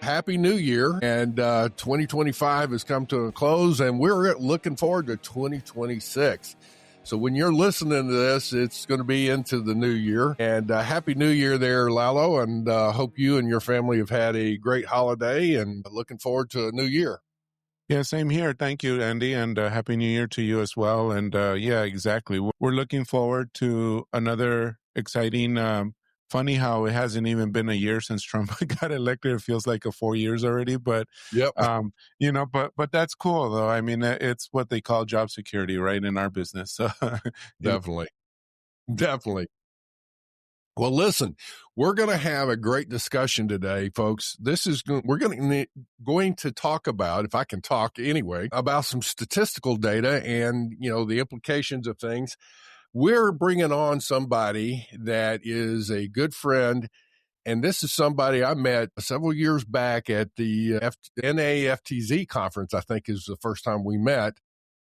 Happy New Year, and 2025 has come to a close, and we're looking forward to 2026. So when you're listening to this, it's going to be into the new year. And Happy New Year there, Lalo, and hope you and your family have had a great holiday and looking forward to a new year. Yeah, same here. Thank you, Andy, and Happy New Year to you as well. And yeah, exactly. We're looking forward to another exciting, funny how it hasn't even been a year since Trump got elected. It feels like 4 years already, but Yep. But that's cool though. I mean, it's what they call job security, right, in our business. So Definitely. Well, listen, we're going to have a great discussion today, folks. We're going to talk about, if I can talk anyway, about some statistical data and, the implications of things. We're bringing on somebody that is a good friend, and this is somebody I met several years back at the NAFTZ conference, I think is the first time we met.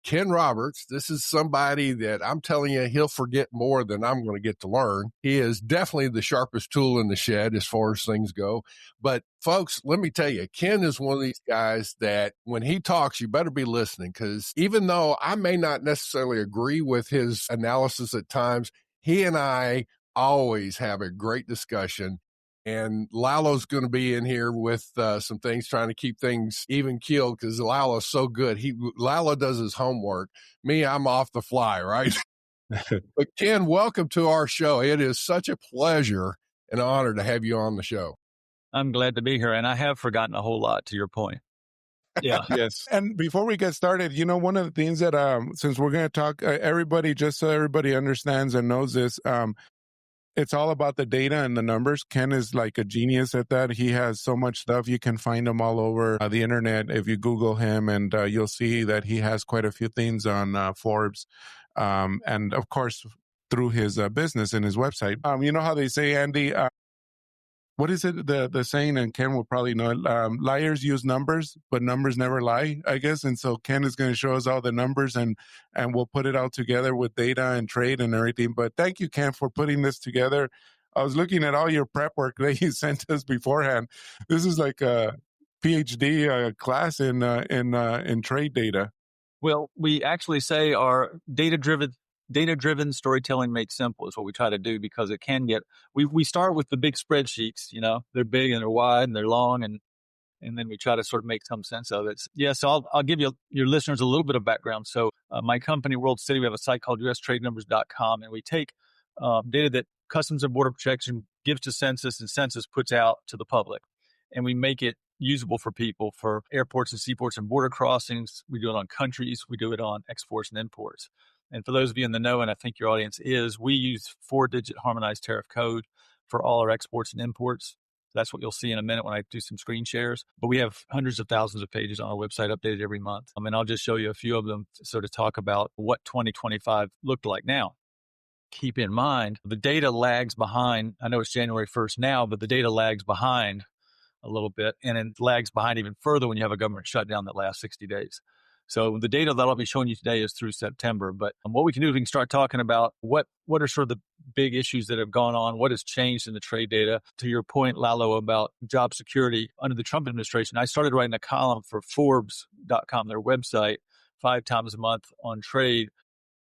Ken Roberts, this is somebody that I'm telling you, he'll forget more than I'm going to get to learn. He is definitely the sharpest tool in the shed as far as things go. But folks, let me tell you, Ken is one of these guys that when he talks, you better be listening, because even though I may not necessarily agree with his analysis at times, he and I always have a great discussion. And Lalo's going to be in here with some things, trying to keep things even keeled, because Lalo's so good. Lalo does his homework. Me, I'm off the fly, right? But Ken, welcome to our show. It is such a pleasure and honor to have you on the show. I'm glad to be here, and I have forgotten a whole lot, to your point. Yeah. Yes. And before we get started, one of the things that, since we're going to talk, everybody, just so everybody understands and knows this, it's all about the data and the numbers. Ken is like a genius at that. He has so much stuff. You can find him all over the internet if you Google him, and you'll see that he has quite a few things on Forbes. And of course, through his business and his website. You know how they say, Andy, what is it, the saying, and Ken will probably know it, liars use numbers, but numbers never lie, I guess. And so Ken is going to show us all the numbers, and we'll put it all together with data and trade and everything. But thank you, Ken, for putting this together. I was looking at all your prep work that you sent us beforehand. This is like a PhD class in trade data. Well, we actually say our data-driven storytelling made simple is what we try to do, because it can get, we start with the big spreadsheets, they're big and they're wide and they're long, and then we try to sort of make some sense of it. Yeah, so I'll give your listeners a little bit of background. So my company, WorldCity, we have a site called ustradenumbers.com, and we take data that Customs and Border Protection gives to Census and Census puts out to the public, and we make it usable for people for airports and seaports and border crossings. We do it on countries. We do it on exports and imports. And for those of you in the know, and I think your audience is, we use 4-digit harmonized tariff code for all our exports and imports. That's what you'll see in a minute when I do some screen shares. But we have hundreds of thousands of pages on our website updated every month. And I'll just show you a few of them to sort of talk about what 2025 looked like. Now, keep in mind, the data lags behind. I know it's January 1st now, but the data lags behind a little bit, and it lags behind even further when you have a government shutdown that lasts 60 days. So the data that I'll be showing you today is through September. But what we can do is we can start talking about what are sort of the big issues that have gone on, what has changed in the trade data. To your point, Lalo, about job security under the Trump administration, I started writing a column for Forbes.com, their website, 5 times a month on trade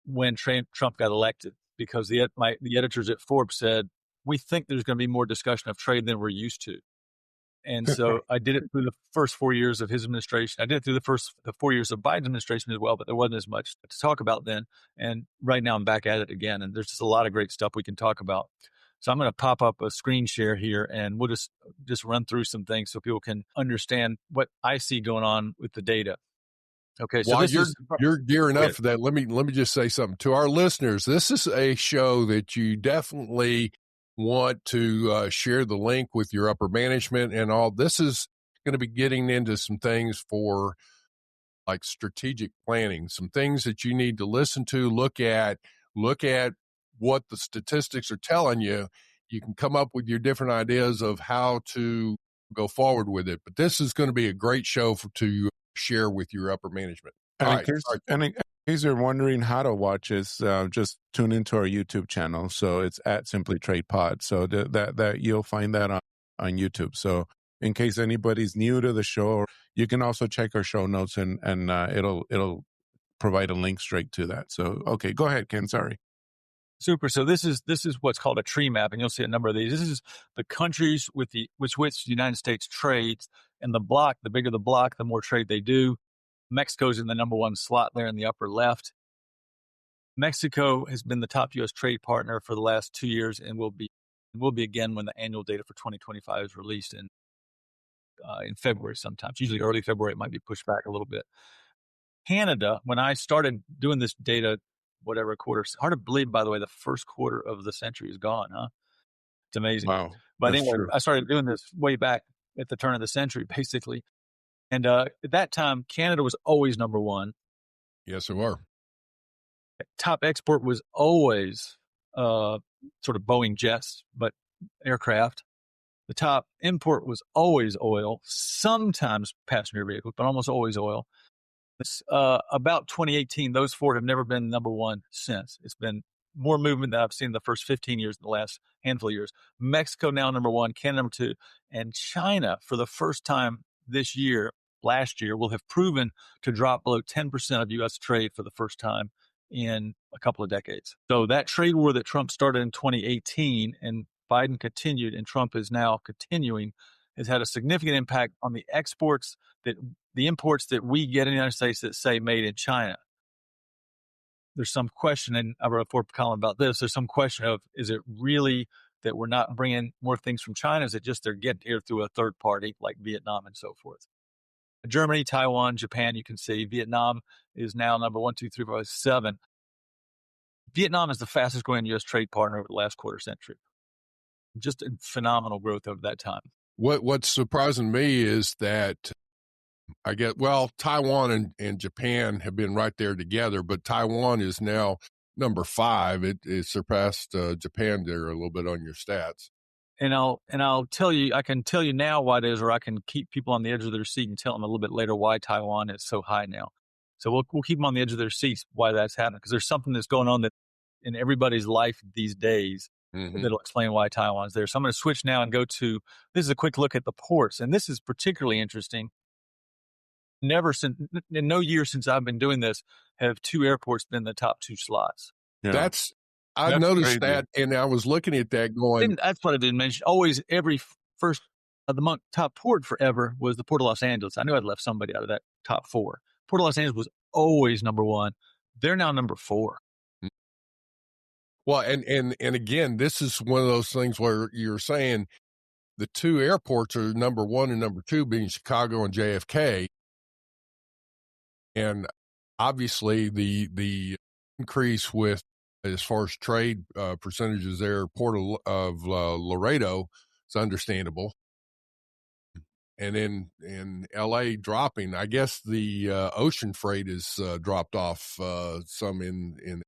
when Trump got elected, because the editors at Forbes said, we think there's going to be more discussion of trade than we're used to. And so I did it through the first 4 years of his administration. I did it through the 4 years of Biden's administration as well, but there wasn't as much to talk about then. And right now I'm back at it again, and there's just a lot of great stuff we can talk about. So I'm going to pop up a screen share here, and we'll just run through some things so people can understand what I see going on with the data. Okay, so while you're gearing up for that, let me just say something to our listeners. This is a show that you definitely want to share the link with your upper management and all. This is going to be getting into some things for like strategic planning, some things that you need to listen to, look at what the statistics are telling you. You can come up with your different ideas of how to go forward with it. But this is going to be a great show to share with your upper management. In case you're wondering how to watch us, just tune into our YouTube channel. So it's at Simply Trade Pod. So that you'll find that on YouTube. So in case anybody's new to the show. You can also check our show notes and it'll provide a link straight to that. So, okay, go ahead, Ken. Sorry. Super. So this is what's called a tree map, and you'll see a number of these. This is the countries with which the United States trades, and the block. The bigger the block, the more trade they do. Mexico's in the number one slot there in the upper left. Mexico has been the top U.S. trade partner for the last 2 years, and will be again when the annual data for 2025 is released in February. Sometimes, usually early February, it might be pushed back a little bit. Canada, when I started doing this data, whatever quarter, hard to believe, by the way, the first quarter of the century is gone, huh? It's amazing. Wow. But That's anyway, true. I started doing this way back at the turn of the century, basically. And at that time, Canada was always number one. Yes, it were. Top export was always sort of Boeing jets, but aircraft. The top import was always oil, sometimes passenger vehicles, but almost always oil. About 2018, those four have never been number one since. It's been more movement than I've seen in the first 15 years in the last handful of years. Mexico now number one, Canada number two, and China for the first time last year, will have proven to drop below 10% of U.S. trade for the first time in a couple of decades. So that trade war that Trump started in 2018 and Biden continued, and Trump is now continuing, has had a significant impact on the imports that we get in the United States that say made in China. There's some question, and I wrote a fourth column about this. There's some question of, is it really that we're not bringing more things from China? Is it just they're getting here through a third party like Vietnam and so forth? Germany, Taiwan, Japan, you can see. Vietnam is now number 1, 2, 3, 4, 5, 7. Vietnam is the fastest growing U.S. trade partner over the last quarter century. Just phenomenal growth over that time. What's surprising me is that Taiwan and Japan have been right there together, but Taiwan is now number 5. It surpassed Japan there a little bit on your stats. And I'll tell you, I can tell you now why it is, or I can keep people on the edge of their seat and tell them a little bit later why Taiwan is so high now. So we'll keep them on the edge of their seats why that's happening, because there's something that's going on that in everybody's life these days that'll explain why Taiwan's there. So I'm going to switch now and go to, this is a quick look at the ports, and this is particularly interesting. In no year since I've been doing this have 2 airports been the top 2 slots. Yeah. I've noticed that, and I was looking at that going. That's what I didn't mention. Always, every first of the month, top port forever was the Port of Los Angeles. I knew I'd left somebody out of that top 4. Port of Los Angeles was always number 1. They're now number 4. Well, and again, this is one of those things where you're saying the 2 airports are number 1 and number 2 being Chicago and JFK. And obviously the increase with, as far as trade percentages there, Port of Laredo is understandable. And in LA dropping, I guess the ocean freight is dropped off some in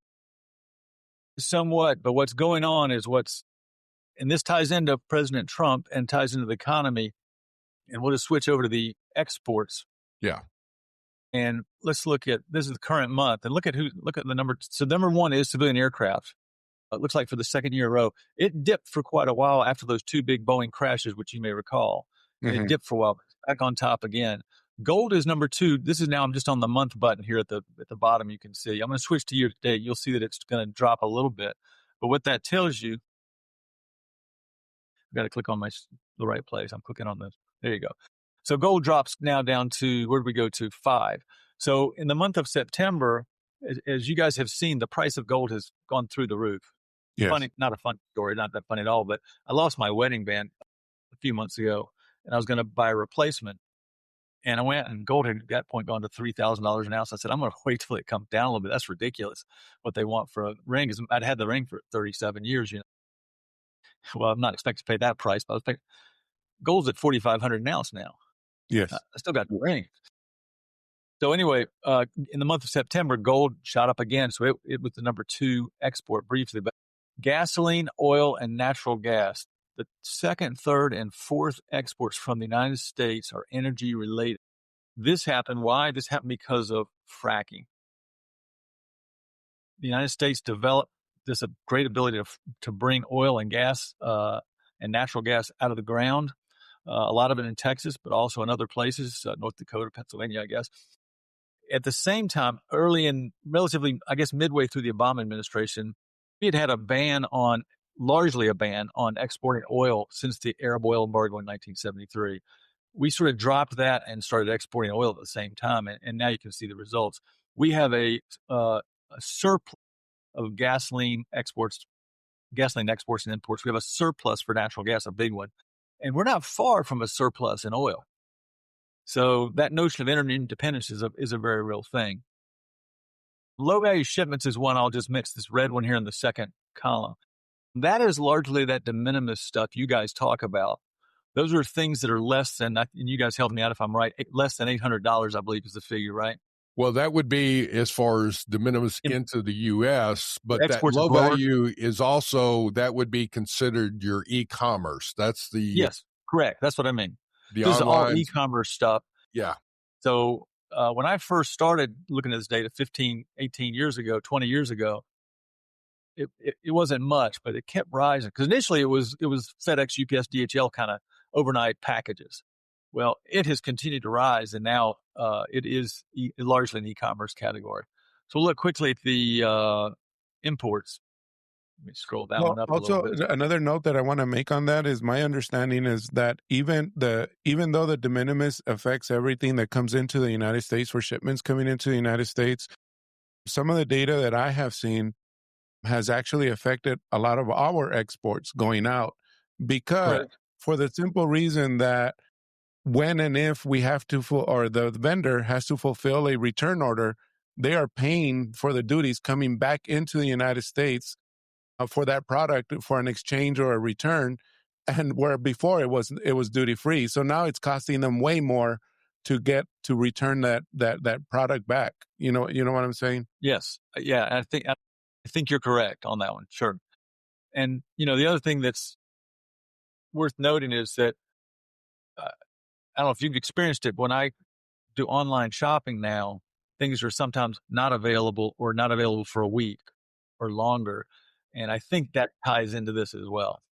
somewhat, but what's going on is and this ties into President Trump and ties into the economy, and we'll just switch over to the exports. Yeah. And let's look at, this is the current month, and look at the number. So number 1 is civilian aircraft. It looks like for the second year in a row, it dipped for quite a while after those 2 big Boeing crashes, which you may recall. And it dipped for a while, back on top again. Gold is number 2. This is now, I'm just on the month button here at the bottom. You can see. I'm going to switch to year to date. You'll see that it's going to drop a little bit. But what that tells you, I've got to click on the right place. I'm clicking on this. There you go. So gold drops now down to, where did we go to? 5. So in the month of September, as you guys have seen, the price of gold has gone through the roof. Yes. Funny, not a fun story, not that funny at all, but I lost my wedding band a few months ago, and I was going to buy a replacement. And I went, and gold had at that point gone to $3,000 an ounce. I said, I'm going to wait till it comes down a little bit. That's ridiculous what they want for a ring. I'd had the ring for 37 years, Well, I'm not expecting to pay that price, but gold's at $4,500 an ounce now. Yes. I still got the ring. So anyway, in the month of September, gold shot up again. So it was the number 2 export briefly. But gasoline, oil, and natural gas, the second, third, and fourth exports from the United States are energy related. This happened. Why? This happened because of fracking. The United States developed this great ability to bring oil and gas and natural gas out of the ground. a lot of it in Texas, but also in other places, North Dakota, Pennsylvania, I guess. At the same time, early in relatively, I guess, midway through the Obama administration, we had a ban on, largely a ban on exporting oil since the Arab oil embargo in 1973. We sort of dropped that and started exporting oil at the same time, and now you can see the results. We have a surplus of gasoline exports and imports. We have a surplus for natural gas, a big one, and we're not far from a surplus in oil. So that notion of interdependence is a very real thing. Low value shipments is one. I'll just mix this red one here in the second column. That is largely that de minimis stuff you guys talk about. Those are things that are less than, and you guys help me out if I'm right, less than $800, I believe is the figure, right? Well, that would be as far as de minimis into the U.S., but that low value is also, that would be considered your e-commerce. That's the... Yes, correct. That's what I mean. This is all e-commerce stuff. Yeah. So when I first started looking at this data 15, 18 years ago, 20 years ago, it wasn't much, but it kept rising. Because initially it was FedEx, UPS, DHL kind of overnight packages. Well, it has continued to rise, and now it is largely an e-commerce category. So we'll look quickly at the imports. Let me scroll down one up a little bit. Another note that I want to make on that is my understanding is that even though the de minimis affects everything that comes into the United States for shipments coming into the United States, some of the data that I have seen has actually affected a lot of our exports going out, because for the simple reason that when and if we have to or the vendor has to fulfill a return order, they are paying for the duties coming back into the United States for that product for an exchange or a return, and where before it was duty free. So now it's costing them way more to return that product back. You know what I'm saying? Yes. Yeah. I think you're correct on that one. Sure. And the other thing that's worth noting is that I don't know if you've experienced it. When I do online shopping now, things are sometimes not available or not available for a week or longer. And I think that ties into this as well.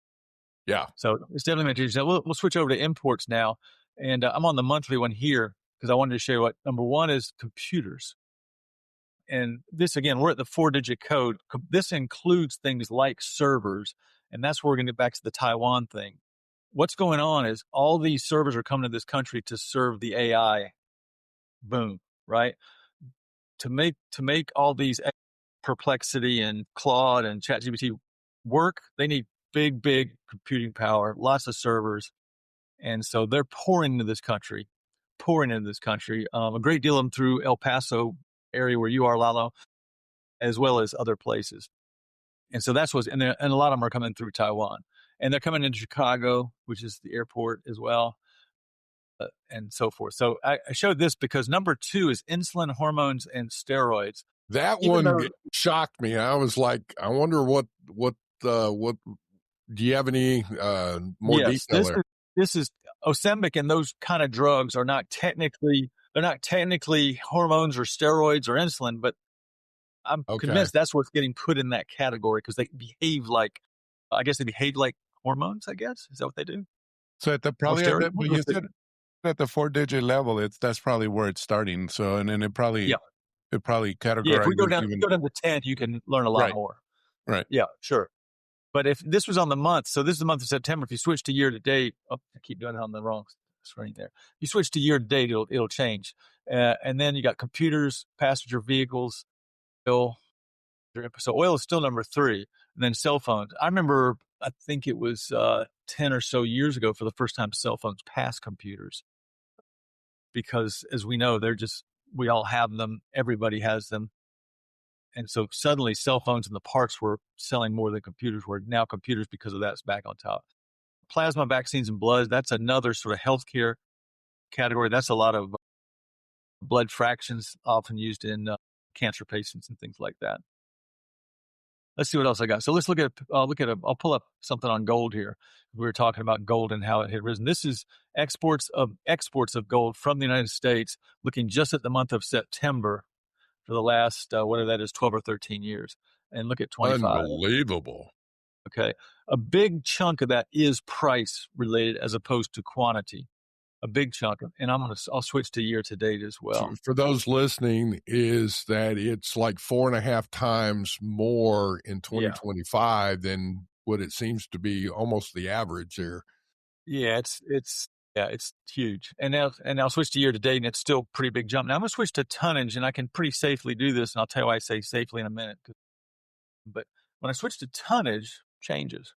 Yeah. So it's definitely materials. We'll switch over to imports now. And I'm on the monthly one here because I wanted to show you what number one is: computers. And this, again, we're at the 4-digit code. This includes things like servers. And that's where we're going to get back to the Taiwan thing. What's going on is all these servers are coming to this country to serve the AI boom, right? To make all these Perplexity and Claude and ChatGPT work, they need big computing power, lots of servers. And so they're pouring into this country. A great deal of them through El Paso area where you are, Lalo, as well as other places. And so that's and a lot of them are coming through Taiwan. And they're coming into Chicago, which is the airport as well, and so forth. So I showed this because number 2 is insulin, hormones, and steroids. That one shocked me. I was like, I wonder what do you have any more detail there? This is Ozempic, and those kind of drugs are not technically hormones or steroids or insulin, but I'm convinced that's what's getting put in that category because they behave like, hormones, I guess. Is that what they do? So at the you said at the 4-digit level, that's probably where it's starting. So, and then it probably categorizes. Yeah, if we go down to 10, you can learn a lot more. Right. Yeah, sure. But if this was on the month, so this is the month of September. If you switch to year to date, I keep doing it on the wrong screen there. You switch to year to date, it'll change. And then you got computers, passenger vehicles, oil. So oil is still number 3. And then cell phones. I remember, I think it was 10 or so years ago for the first time cell phones passed computers. Because as we know, we all have them. Everybody has them. And so suddenly cell phones and the parts were selling more than computers were. Now computers, because of that, is back on top. Plasma, vaccines, and blood, that's another sort of healthcare category. That's a lot of blood fractions often used in cancer patients and things like that. Let's see what else I got. So let's I'll pull up something on gold here. We were talking about gold and how it had risen. This is exports of gold from the United States, looking just at the month of September for the last, whatever that is, 12 or 13 years. And look at 25. Unbelievable. Okay. A big chunk of that is price related as opposed to quantity. A big chunk. And I'll switch to year to date as well. For those listening, is that it's like 4.5 times more in 2025 than what it seems to be almost the average there. Yeah, it's huge. And I'll switch to year to date, and it's still a pretty big jump. Now I'm gonna switch to tonnage, and I can pretty safely do this, and I'll tell you why I say safely in a minute. But when I switch to tonnage, changes.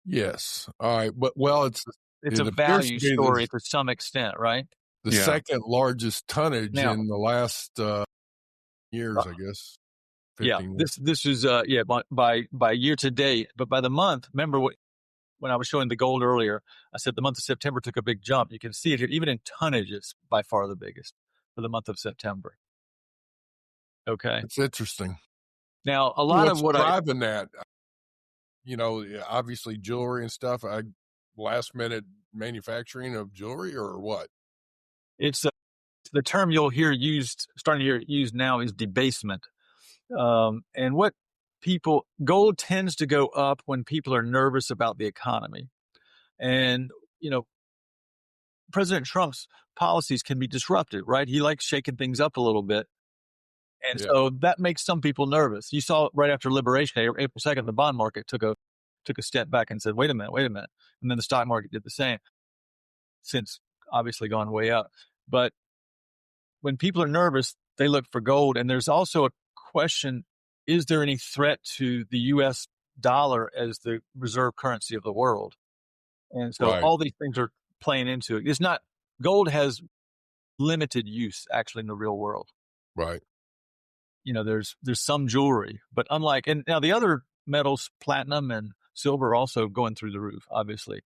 Yes. All right. But well, It's it a appears to value be story to some extent, right? the second largest tonnage Now, in the last years, I guess. 15 years. This is by year to date, but by the month. Remember when I was showing the gold earlier, I said the month of September took a big jump. You can see it here, even in tonnage, it's by far the biggest for the month of September. Okay. It's interesting. Now, a lot of what driving that, obviously jewelry and stuff, last minute manufacturing of jewelry or what? It's the term you'll hear starting to hear used now is debasement. And what gold tends to go up when people are nervous about the economy. And, President Trump's policies can be disruptive, right? He likes shaking things up a little bit. And so that makes some people nervous. You saw right after Liberation Day, April 2nd, the bond market took a step back and said, wait a minute. And then the stock market did the same, since obviously gone way up. But when people are nervous, they look for gold. And there's also a question, is there any threat to the U.S. dollar as the reserve currency of the world? And so all these things are playing into it. It's not, gold has limited use actually in the real world. Right. There's some jewelry, but and now the other metals, platinum and silver, are also going through the roof, obviously.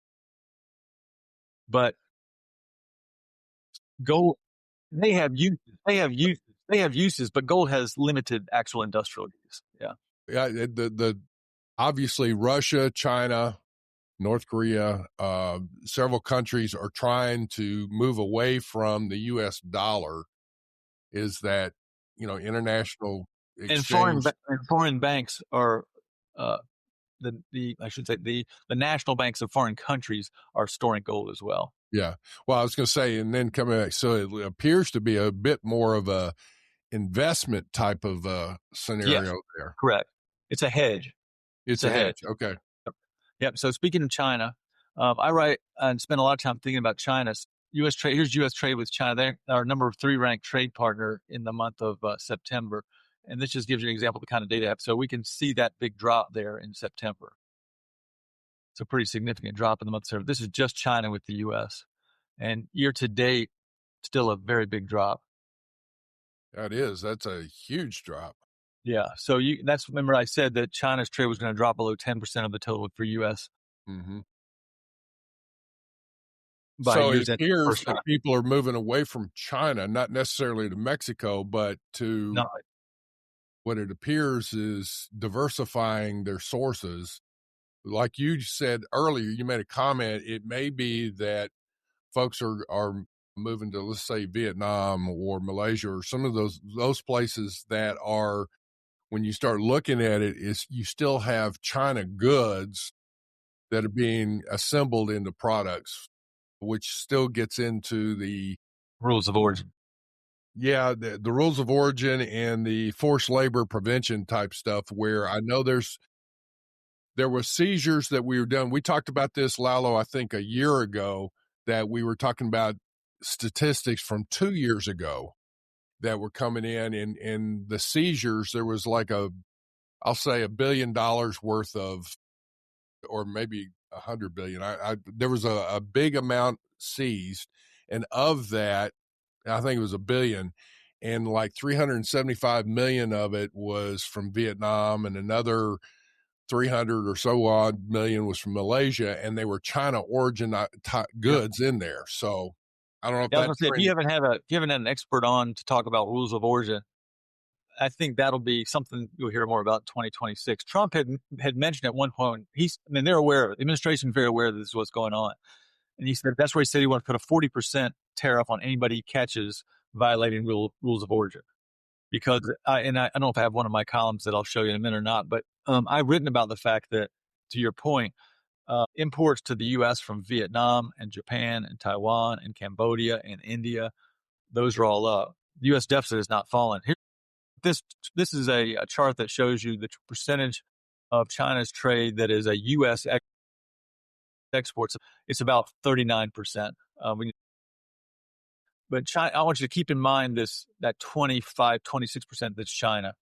But gold, they have uses, but gold has limited actual industrial use. Yeah. Yeah. The obviously Russia, China, North Korea, several countries are trying to move away from the U.S. dollar. Is that, international exchange. And foreign banks are, I should say the national banks of foreign countries are storing gold as well. Yeah. Well, I was going to say, and then coming back, so it appears to be a bit more of a investment type of scenario there. Correct. It's a hedge. It's a hedge. Okay. Yep. So speaking of China, I write and spend a lot of time thinking about China's U.S. trade. Here's U.S. trade with China. They're our number 3 ranked trade partner in the month of September. And this just gives you an example of the kind of data I have. So we can see that big drop there in September. It's a pretty significant drop in the month of September. This is just China with the U.S. And year to date, still a very big drop. That is. That's a huge drop. Yeah. So remember I said that China's trade was going to drop below 10% of the total for U.S. Mm-hmm. So it appears that people are moving away from China, not necessarily to Mexico, but to what it appears is diversifying their sources. Like you said earlier, you made a comment. It may be that folks are moving to, let's say, Vietnam or Malaysia or some of those places that are, when you start looking at it, is you still have China goods that are being assembled into products, which still gets into the rules of origin. Yeah, the rules of origin and the forced labor prevention type stuff, where I know there were seizures that we were done. We talked about this, Lalo, I think a year ago, that we were talking about statistics from 2 years ago that were coming in, and the seizures, there was like I'll say $1 billion worth of, or maybe 100 billion. There was a big amount seized, and of that, I think it was $1 billion, and like 375 million of it was from Vietnam, and another 300 or so odd million was from Malaysia, and they were China origin goods in there. So I don't know if that's if you haven't had an expert on to talk about rules of origin, I think that'll be something you'll hear more about in 2026. Trump had mentioned at one point, they're aware of it. The administration is very aware that this is what's going on. And he said, that's where he said he wanted to put a 40% tariff on anybody he catches violating rules of origin. Because I don't know if I have one of my columns that I'll show you in a minute or not, but I've written about the fact that to your point, imports to the U.S. from Vietnam and Japan and Taiwan and Cambodia and India, those are all up. The U.S. deficit has not fallen. Here, this is a chart that shows you the percentage of China's trade that is a U.S. exports. It's about 39%. But China, I want you to keep in mind that 25, 26% that's China.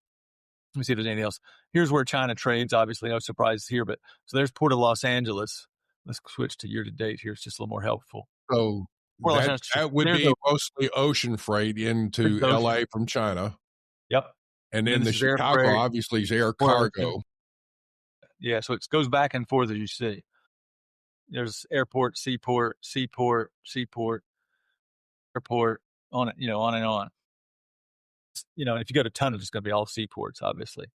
Let me see if there's anything else. Here's where China trades. Obviously, no surprises here. But so there's Port of Los Angeles. Let's switch to year to date here. It's just a little more helpful. So that would be mostly ocean freight into LA from China. Yep. And then the Chicago obviously is air cargo. Yeah, so it goes back and forth as you see. There's airport, seaport, seaport, seaport, airport, on it, on and on. If you go to tonnage, it's going to be all seaports, obviously.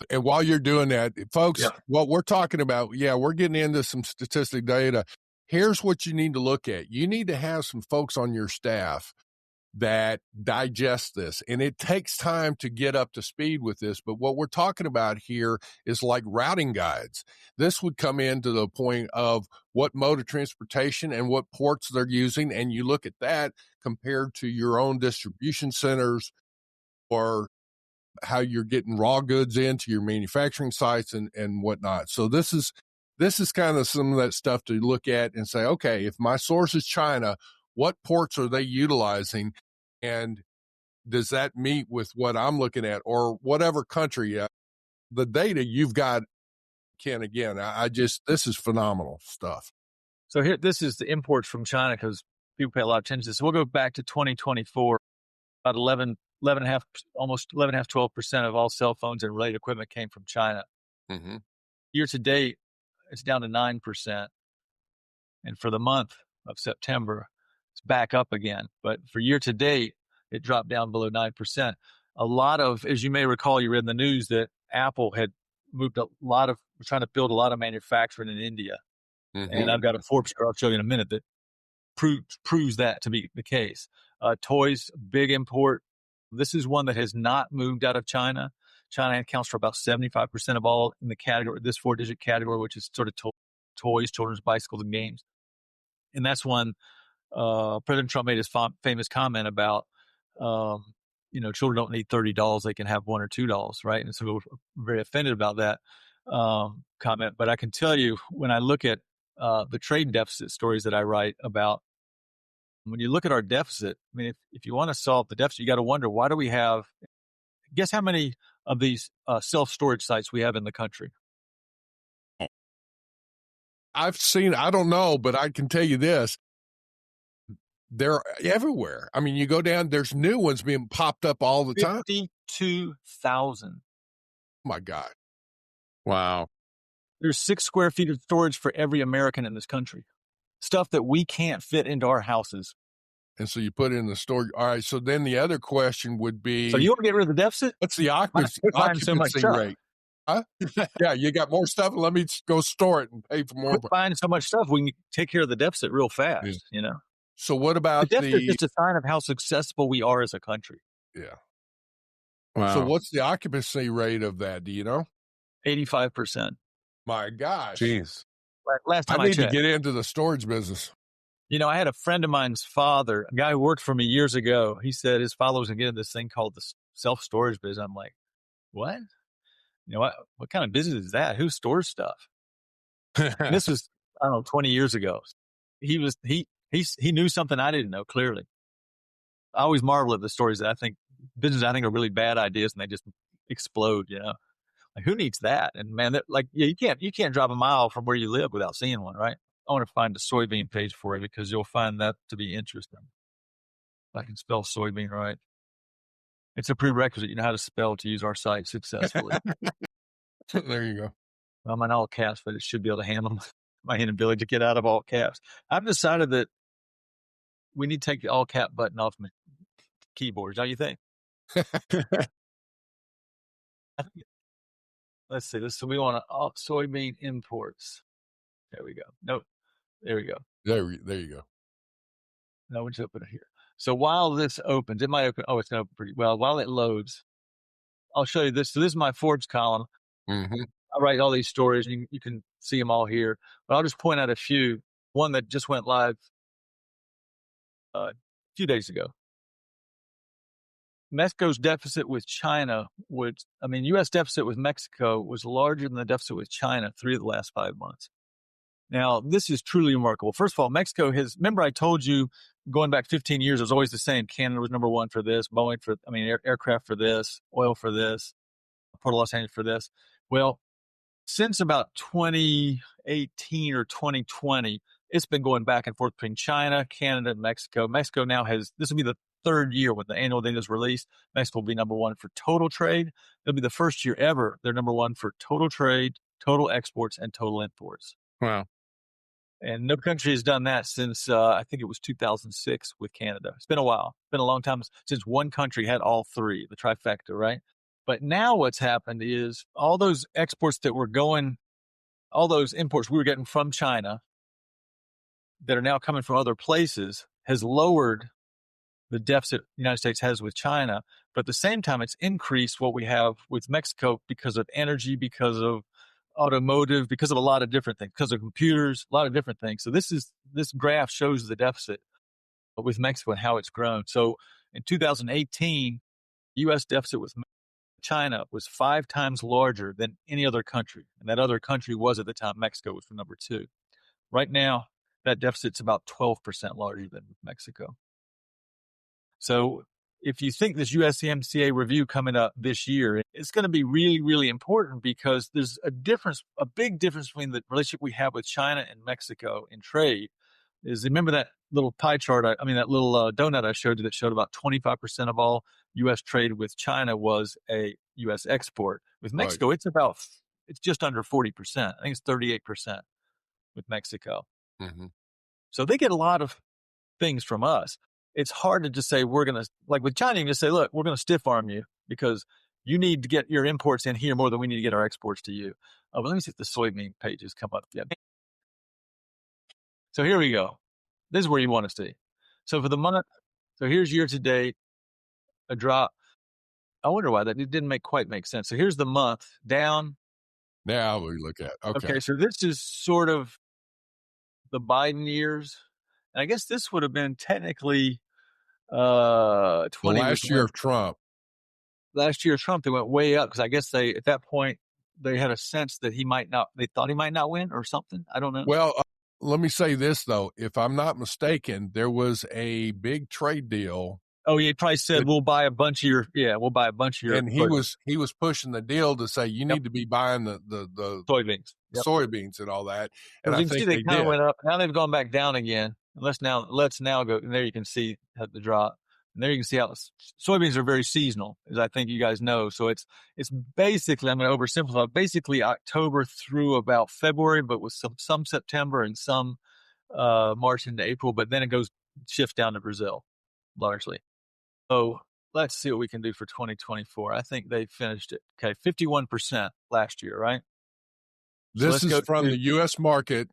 And while you're doing that, folks, what we're talking about, we're getting into some statistic data. Here's what you need to look at. You need to have some folks on your staff that digest this. And it takes time to get up to speed with this. But what we're talking about here is like routing guides. This would come into the point of what mode of transportation and what ports they're using. And you look at that compared to your own distribution centers or how you're getting raw goods into your manufacturing sites and whatnot. So this is kind of some of that stuff to look at and say, okay, if my source is China, what ports are they utilizing? And does that meet with what I'm looking at or whatever country? The data you've got, Ken, again, this is phenomenal stuff. So here, this is the imports from China because people pay a lot of attention to this. So we'll go back to 2024, about 12% of all cell phones and related equipment came from China. Mm-hmm. Year to date, it's down to 9%. And for the month of September, it's back up again. But for year to date, it dropped down below 9%. A lot of, as you may recall, you read in the news that Apple had moved trying to build a lot of manufacturing in India. Mm-hmm. And I've got a Forbes chart I'll show you in a minute that proves that to be the case. Toys, big import. This is one that has not moved out of China. China accounts for about 75% of all in the category, this 4-digit category, which is sort of toys, children's bicycles, and games. And that's one President Trump made his famous comment about, children don't need $30. They can have $1 or $2, right? And so we're very offended about that comment. But I can tell you, when I look at the trade deficit stories that I write about, when you look at our deficit, I mean, if you want to solve the deficit, you got to wonder, why do we have, guess how many of these self-storage sites we have in the country? I've seen, I don't know, but I can tell you this. They're everywhere. I mean, you go down, there's new ones being popped up all the time. 52,000. Oh my God. Wow. There's 6 square feet of storage for every American in this country. Stuff that we can't fit into our houses. And so you put it in the storage. All right. So then the other question would be. So you want to get rid of the deficit? What's the occupancy rate? Huh? Yeah, you got more stuff. Let me go store it and pay for more. Quit buying so much stuff. We can take care of the deficit real fast, So what about the deficit is just a sign of how successful we are as a country. Yeah. Wow. So what's the occupancy rate of that? Do you know? 85%. My gosh. Jeez. Last time I need checked, to get into the storage business. I had a friend of mine's father, a guy who worked for me years ago. He said his father was going to get into this thing called the self-storage business. I'm like, what? What kind of business is that? Who stores stuff? And this was, I don't know, 20 years ago. He knew something I didn't know, clearly. I always marvel at the stories that I think are really bad ideas and they just explode, Like, who needs that? And man, you can't drive a mile from where you live without seeing one, right? I want to find a soybean page for you because you'll find that to be interesting. If I can spell soybean right. It's a prerequisite. You know how to spell to use our site successfully. There you go. I'm in all caps, but it should be able to handle my inability to get out of all caps. I've decided that we need to take the all cap button off my keyboards. Don't you think? Let's see. So we want soybean imports. There we go. Nope. There we go. There you go. No, it's open here. So while this opens, it might open. Oh, it's going to open pretty well. While it loads, I'll show you this. So this is my Forbes column. Mm-hmm. I write all these stories. You can see them all here, but I'll just point out a few. One that just went live a few days ago. Mexico's deficit with China U.S. deficit with Mexico was larger than the deficit with China 3 of the last 5 months. Now, this is truly remarkable. First of all, Mexico remember I told you going back 15 years, it was always the same. Canada was number one for this, Boeing aircraft for this, oil for this, Port of Los Angeles for this. Well, since about 2018 or 2020, it's been going back and forth between China, Canada, and Mexico. Mexico now this will be the third year when the annual data is released. Mexico will be number one for total trade. It'll be the first year ever they're number one for total trade, total exports, and total imports. Wow. And no country has done that since, I think it was 2006 with Canada. It's been a while. It's been a long time since one country had all three, the trifecta, right? But now what's happened is all those exports that were going, all those imports we were getting from China that are now coming from other places has lowered the deficit the United States has with China. But at the same time, it's increased what we have with Mexico because of energy, because of automotive, because of a lot of different things, because of computers, a lot of different things. So this graph shows the deficit with Mexico and how it's grown. So in 2018, U.S. deficit with China was 5 times larger than any other country. And that other country was at the time Mexico, was number 2. Right now, that deficit's about 12% larger than Mexico. So if you think this USMCA review coming up this year, it's going to be really, really important because there's a big difference between the relationship we have with China and Mexico in trade. Remember that little pie chart, that little donut I showed you that showed about 25% of all U.S. trade with China was a U.S. export. With Mexico, right. It's just under 40%. I think it's 38% with Mexico. Mm-hmm. So they get a lot of things from us. It's hard to just say we're going to, like with China, you can just say, look, we're going to stiff arm you because you need to get your imports in here more than we need to get our exports to you. But let me see if the soybean pages come up yet. So here we go. This is where you want to see. So for the month, so here's year to date, a drop. I wonder why that didn't quite make sense. So here's the month down. Now we look at, okay. So this is sort of the Biden years. And I guess this would have been technically 20. The last year of Trump. Last year of Trump, they went way up because I guess at that point, they had a sense that they thought he might not win or something. I don't know. Well, let me say this, though. If I'm not mistaken, there was a big trade deal. Oh, yeah, he probably said, we'll buy a bunch of your. And he was pushing the deal to say, you need to be buying the soybeans. Soybeans and all that. And I think they kind of went up. Now they've gone back down again. Let's now go. And there you can see the drop. And there you can see how soybeans are very seasonal, as I think you guys know. So it's basically, I'm going to oversimplify, basically October through about February, but with some September and some March into April. But then it shifts down to Brazil, largely. So let's see what we can do for 2024. I think they finished it. Okay, 51% last year, right? This is from the U.S. market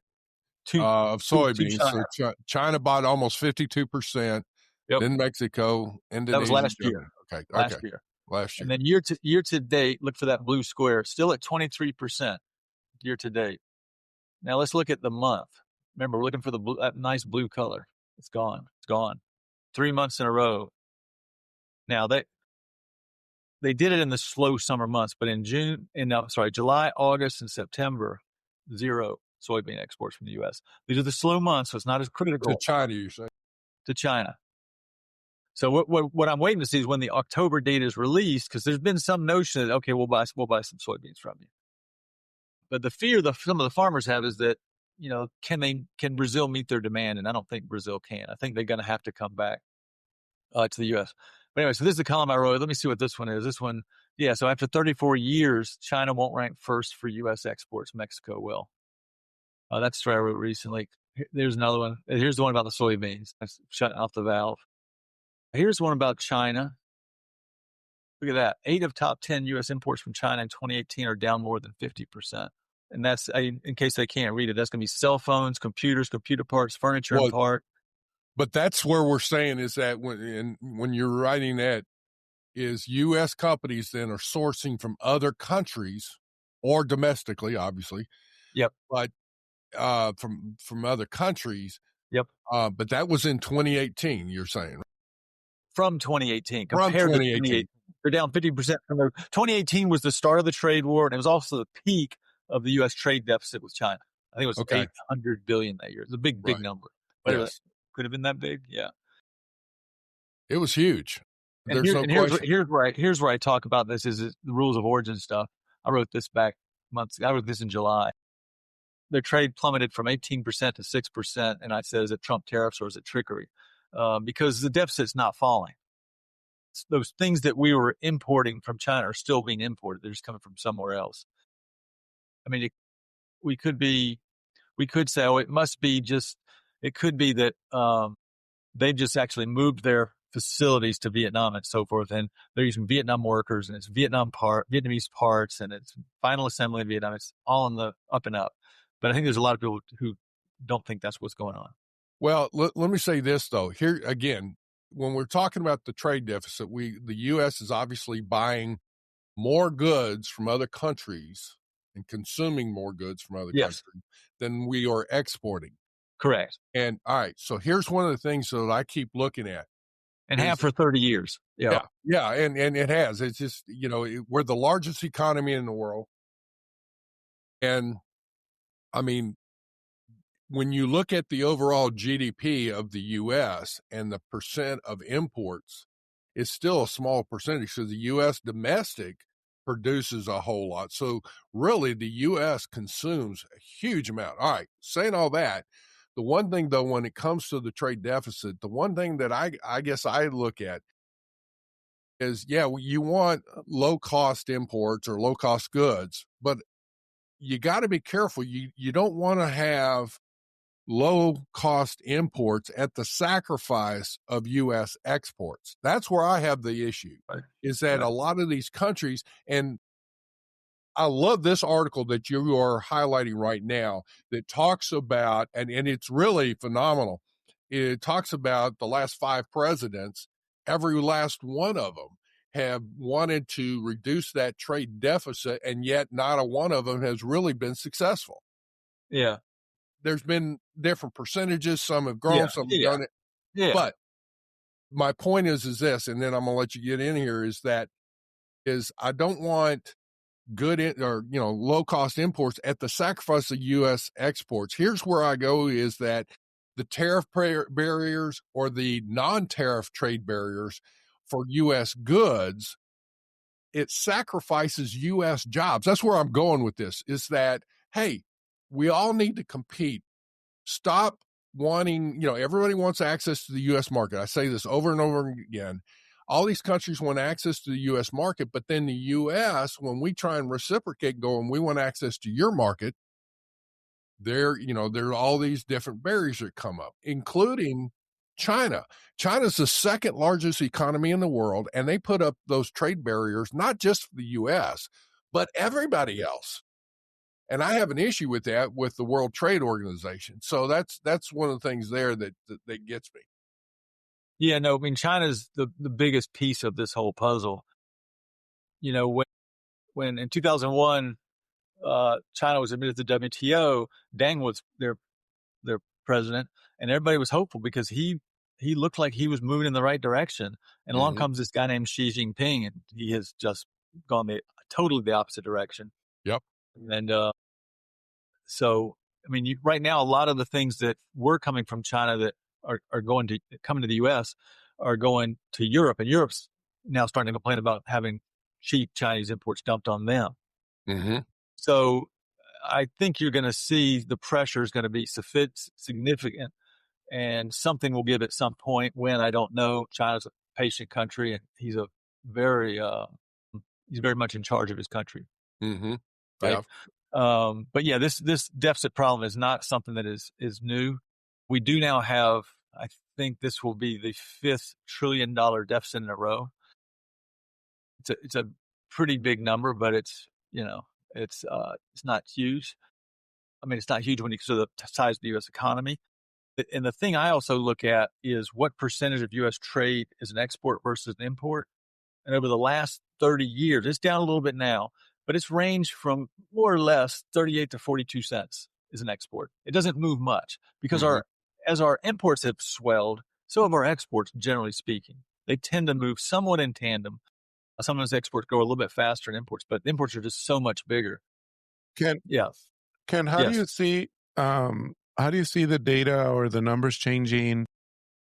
of soybeans. So China bought almost 52%. Yep. Then Mexico, Indonesia. That was last year. Okay. Last year. And then year to date, look for that blue square. Still at 23% year to date. Now let's look at the month. Remember, we're looking for that nice blue color. It's gone. 3 months in a row. Now they did it in the slow summer months, but in July, August, and September, 0 soybean exports from the U.S. These are the slow months, so it's not as critical. To China, you say? To China. So what I'm waiting to see is when the October data is released, because there's been some notion that, okay, we'll buy some soybeans from you. But the fear some of the farmers have is that, can Brazil meet their demand? And I don't think Brazil can. I think they're going to have to come back to the U.S. But anyway, so this is the column I wrote. Let me see what this one is. This one, so after 34 years, China won't rank first for U.S. exports. Mexico will. That's the story I wrote recently. There's another one. Here's the one about the soybeans. That's shutting off the valve. Here's one about China. Look at that. 8 of top 10 U.S. imports from China in 2018 are down more than 50%. And that's, in case they can't read it, that's going to be cell phones, computers, computer parts, furniture, and parts. But that's where we're saying is that when you're writing that, is U.S. companies then are sourcing from other countries or domestically, obviously, Yep. but from other countries. Yep. But that was in 2018. You're saying From 2018 from compared to 2018. 2018, they're down 50% from their 2018 was the start of the trade war, and it was also the peak of the U.S. trade deficit with China. I think it was Okay. 800 billion that year. It's a big Right. number. But Yes. it could have been that big. Yeah. It was huge. And, There's no question. here's where I talk about this is the rules of origin stuff. I wrote this back months ago. I wrote this in July. Their trade plummeted from 18% to 6%. And I said, is it Trump tariffs or is it trickery? Because the deficit's not falling. Those things that we were importing from China are still being imported. They're just coming from somewhere else. I mean, we could say, oh, it could be that they've just actually moved their facilities to Vietnam and so forth, and they're using Vietnam workers, and it's Vietnamese parts, and it's final assembly in Vietnam. It's all on the up and up. But I think there's a lot of people who don't think that's what's going on. Well, let me say this though. Here again, when we're talking about the trade deficit, the U.S. is obviously buying more goods from other countries and consuming more goods from other countries than we are exporting. Correct. And all right, so here's one of the things that I keep looking at. And have for 30 years. Yeah. And it has. It's just, we're the largest economy in the world. And I mean, when you look at the overall GDP of the U.S. and the percent of imports, it's still a small percentage. So the U.S. domestic produces a whole lot. So really the U.S. consumes a huge amount. All right, saying all that, the one thing though, when it comes to the trade deficit, the one thing that I guess I look at is, you want low cost imports or low cost goods, but you got to be careful. You don't want to have low cost imports at the sacrifice of U.S. exports. That's where I have the issue, is that a lot of these countries, and I love this article that you are highlighting right now that talks about, and it's really phenomenal. It talks about the last 5 presidents, every last one of them have wanted to reduce that trade deficit, and yet not a one of them has really been successful. Yeah. There's been different percentages. Some have grown, some have done it. Yeah. But my point is this, and then I'm going to let you get in here, is I don't want low cost imports at the sacrifice of U.S. exports. Here's where I go, is that the tariff barriers or the non-tariff trade barriers for U.S. goods, it sacrifices U.S. jobs. That's where I'm going with this, is that, hey, we all need to compete. Stop wanting, everybody wants access to the U.S. market. I say this over and over again. All these countries want access to the U.S. market, but then the U.S., when we try and reciprocate, we want access to your market, there are all these different barriers that come up, including China. China's the second largest economy in the world, and they put up those trade barriers, not just for the U.S., but everybody else. And I have an issue with that with the World Trade Organization. So that's one of the things there that gets me. Yeah, no, I mean, China's the biggest piece of this whole puzzle. When in 2001, China was admitted to the WTO, Deng was their president, and everybody was hopeful because he looked like he was moving in the right direction. And along comes this guy named Xi Jinping, and he has just gone totally the opposite direction. Yep. And so, I mean, right now, a lot of the things that were coming from China that are coming to the U.S. are going to Europe, and Europe's now starting to complain about having cheap Chinese imports dumped on them. Mm-hmm. So I think you're going to see the pressure is going to be significant, and something will give at some point. When, I don't know. China's a patient country, and he's very much in charge of his country. Mm-hmm. Right. Yeah. But yeah, this deficit problem is not something that is new. We do now have, I think this will be the 5th $1 trillion deficit in a row. It's a pretty big number, but it's not huge. I mean, it's not huge when you consider the size of the U.S. economy. And the thing I also look at is what percentage of U.S. trade is an export versus an import. And over the last 30 years, it's down a little bit now, but it's ranged from more or less 38 to 42 cents is an export. It doesn't move much because as our imports have swelled, so have our exports, generally speaking. They tend to move somewhat in tandem. Sometimes exports go a little bit faster than imports, but imports are just so much bigger. Ken, how do Yes. you see the data or the numbers changing?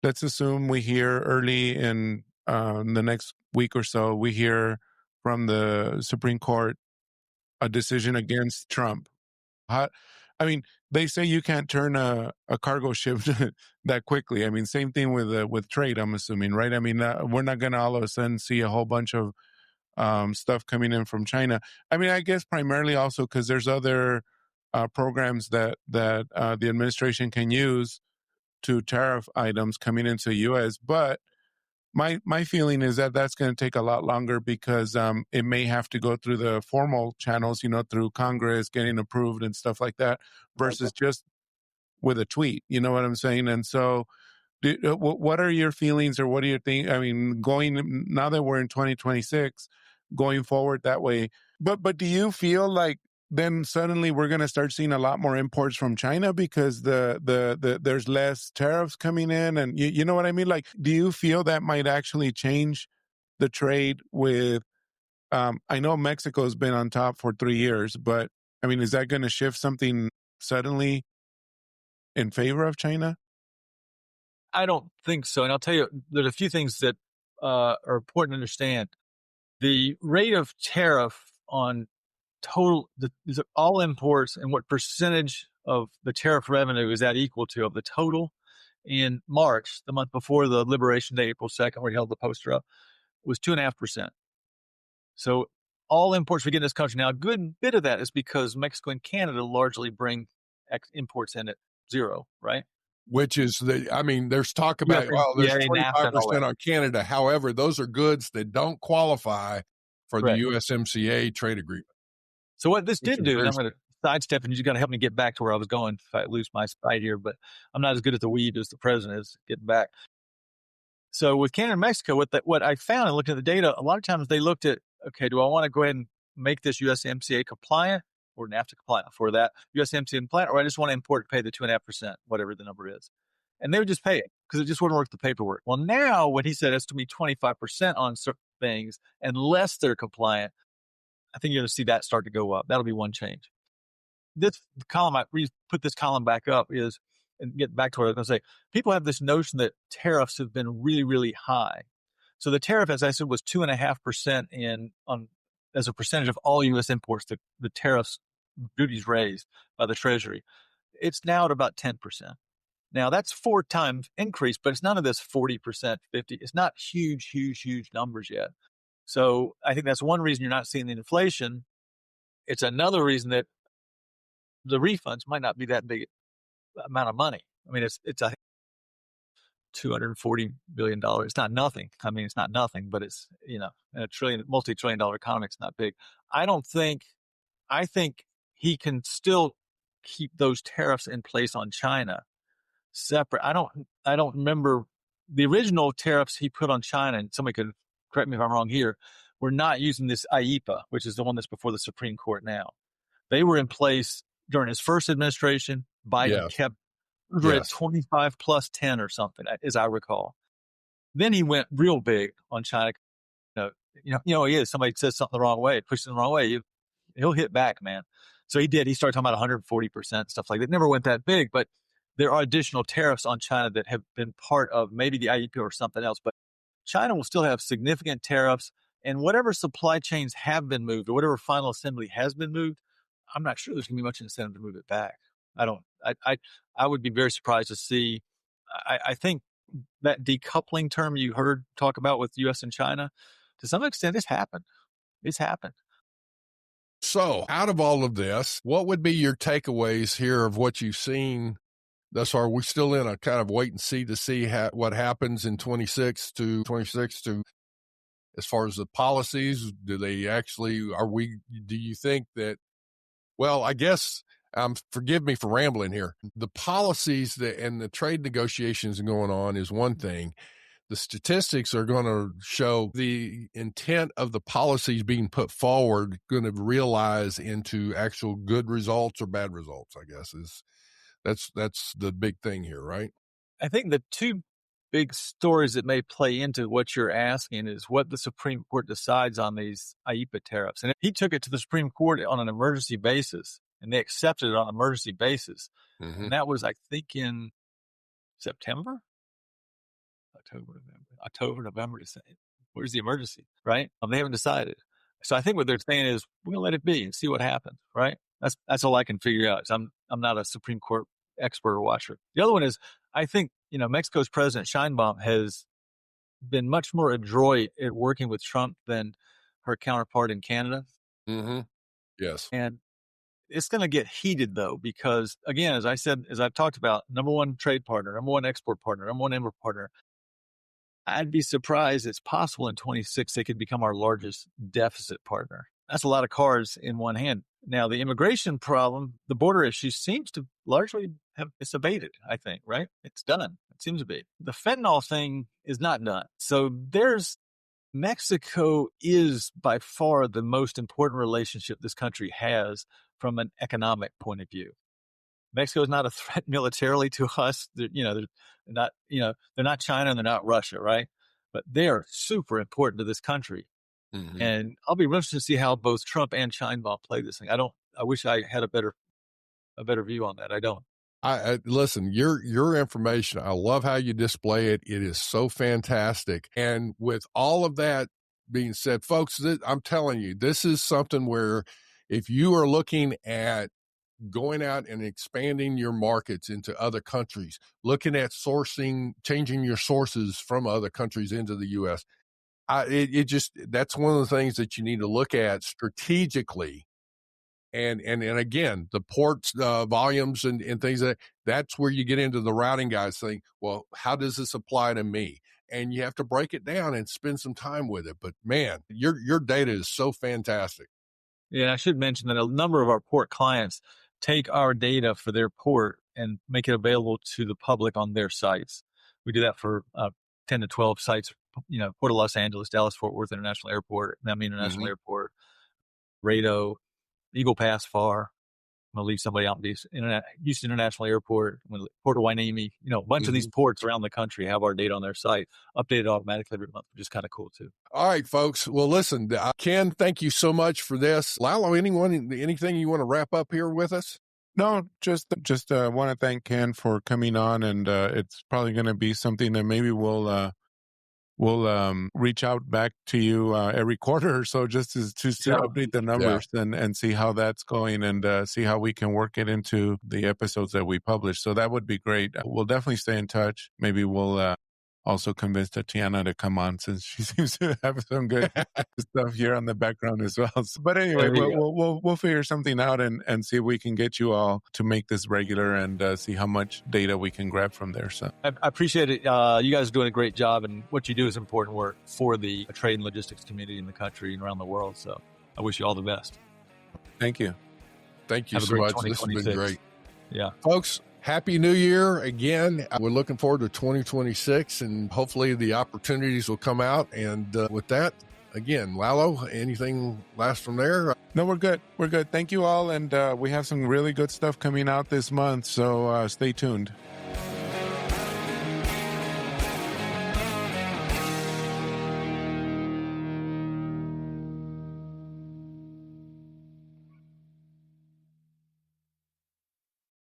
Let's assume we hear early in the next week or so, we hear from the Supreme Court a decision against Trump. They say you can't turn a cargo ship that quickly. I mean, same thing with trade, I'm assuming, right? I mean, we're not going to all of a sudden see a whole bunch of stuff coming in from China. I mean, I guess primarily also because there's other programs that the administration can use to tariff items coming into the U.S. But my feeling is that that's going to take a lot longer because it may have to go through the formal channels, through Congress getting approved and stuff like that, versus just with a tweet. You know what I'm saying? And so, what are your feelings, or what do you think? I mean, going now that we're in 2026, going forward that way. But do you feel like then suddenly we're going to start seeing a lot more imports from China because the there's less tariffs coming in, and you know what I mean? Like, do you feel that might actually change the trade with? I know Mexico's been on top for 3 years, but I mean, is that going to shift something suddenly in favor of China? I don't think so. And I'll tell you, there's a few things that are important to understand. The rate of tariff on all imports and what percentage of the tariff revenue is that equal to of the total in March, the month before the Liberation Day, April 2nd, where he held the poster up, was 2.5%. So all imports we get in this country now, a good bit of that is because Mexico and Canada largely bring imports in at zero, right? Which is there's talk about, there's 25% on Canada. However, those are goods that don't qualify for the USMCA trade agreement. So what this did do, and I'm going to sidestep, and you got to help me get back to where I was going if I lose my sight here, but I'm not as good at the weed as the president is getting back. So with Canada and Mexico, what I found in looking at the data, a lot of times they looked at, okay, do I want to go ahead and make this USMCA compliant or NAFTA compliant for that USMCA compliant, or I just want to import to pay the 2.5%, whatever the number is. And they would just pay it because it just wouldn't work the paperwork. Well, now when he said it's to be 25% on certain things, unless they're compliant, I think you're going to see that start to go up. That'll be one change. This column, I put this column back up and get back to what I was going to say. People have this notion that tariffs have been really, really high. So the tariff, as I said, was 2.5% as a percentage of all U.S. imports. The tariffs duties raised by the Treasury. It's now at about 10%. Now that's 4 times increase, but it's none of this 40%, 50%. It's not huge numbers yet. So I think that's one reason you're not seeing the inflation. It's another reason that the refunds might not be that big amount of money. I mean, it's I think $240 billion. It's not nothing. I mean, it's not nothing, but it's, in a multi-trillion dollar economy, it's not big. I think he can still keep those tariffs in place on China separate. I don't remember the original tariffs he put on China, and somebody could correct me if I'm wrong here, were not using this IEEPA, which is the one that's before the Supreme Court now. They were in place during his first administration. Biden kept at 25 plus 10 or something, as I recall. Then he went real big on China. He is. Somebody says something the wrong way, pushes it the wrong way, he'll hit back, man. So he did. He started talking about 140%, stuff like that. It never went that big, but there are additional tariffs on China that have been part of maybe the IEEPA or something else. But China will still have significant tariffs, and whatever supply chains have been moved or whatever final assembly has been moved, I'm not sure there's going to be much incentive to move it back. I would be very surprised to see. I think that decoupling term you heard talk about with U.S. and China, to some extent, it's happened. It's happened. So out of all of this, what would be your takeaways here of what you've seen thus far? We're still in a kind of wait and see to see what happens in 26 to as far as the policies. Do you think that, well, I guess, forgive me for rambling here. The policies and the trade negotiations going on is one thing. the statistics are going to show the intent of the policies being put forward going to realize into actual good results or bad results, I guess that's the big thing here, right? I think the two big stories that may play into what you're asking is what the Supreme Court decides on these IEEPA tariffs. And he took it to the Supreme Court on an emergency basis, and they accepted it on an emergency basis. Mm-hmm. And that was, I think, in September? October, November, December. Where's the emergency, right? They haven't decided. So I think what they're saying is we're gonna let it be and see what happens, right? That's all I can figure out. I'm not a Supreme Court expert or watcher. The other one is I think Mexico's President Sheinbaum has been much more adroit at working with Trump than her counterpart in Canada. Mm-hmm. Yes, and it's going to get heated though, because again, as I've talked about, number one trade partner, number one export partner, number one import partner. I'd be surprised it's possible in 26 they could become our largest deficit partner. That's a lot of cards in one hand. Now, the immigration problem, the border issue seems to largely it's abated, I think, right? It's done. It seems to be. The fentanyl thing is not done. So Mexico is by far the most important relationship this country has from an economic point of view. Mexico is not a threat militarily to us. They're not China and they're not Russia, right? But they are super important to this country. mm-hmm. And I'll be interested to see how both Trump and Sheinbaum play this thing. I wish I had a better view on that. I don't. I listen, your information, I love how you display it. It is so fantastic. And with all of that being said, folks, I'm telling you, this is something where if you are looking at going out and expanding your markets into other countries, looking at sourcing, changing your sources from other countries into the U.S., that's one of the things that you need to look at strategically. And again, the ports volumes and things that's where you get into the routing guys saying, well, how does this apply to me? And you have to break it down and spend some time with it. But man, your data is so fantastic. Yeah, I should mention that a number of our port clients take our data for their port and make it available to the public on their sites. We do that for 10 to 12 sites, Port of Los Angeles, Dallas, Fort Worth International Airport, Miami International Airport, Rado, Eagle Pass FAR. I'm going to leave somebody out in Houston International Airport, Port of Hueneme. A bunch of these ports around the country have our data on their site, updated automatically every month, which is kind of cool too. All right, folks. Well, listen, Ken, thank you so much for this. Lalo, anything you want to wrap up here with us? No, just want to thank Ken for coming on, and it's probably going to be something that maybe we'll reach out back to you every quarter or so just to update the numbers and see how that's going and see how we can work it into the episodes that we publish. So that would be great. We'll definitely stay in touch. Maybe we'll also convince Tatiana to come on since she seems to have some good stuff here on the background as well. But anyway, we'll figure something out and see if we can get you all to make this regular and see how much data we can grab from there. So I appreciate it. You guys are doing a great job, and what you do is important work for the trade and logistics community in the country and around the world. So I wish you all the best. Thank you. Thank you so much. This has been great. Yeah. Folks, Happy New Year again. We're looking forward to 2026 and hopefully the opportunities will come out. And with that, again, Lalo, anything last from there? No, we're good. We're good. Thank you all. And we have some really good stuff coming out this month. So stay tuned.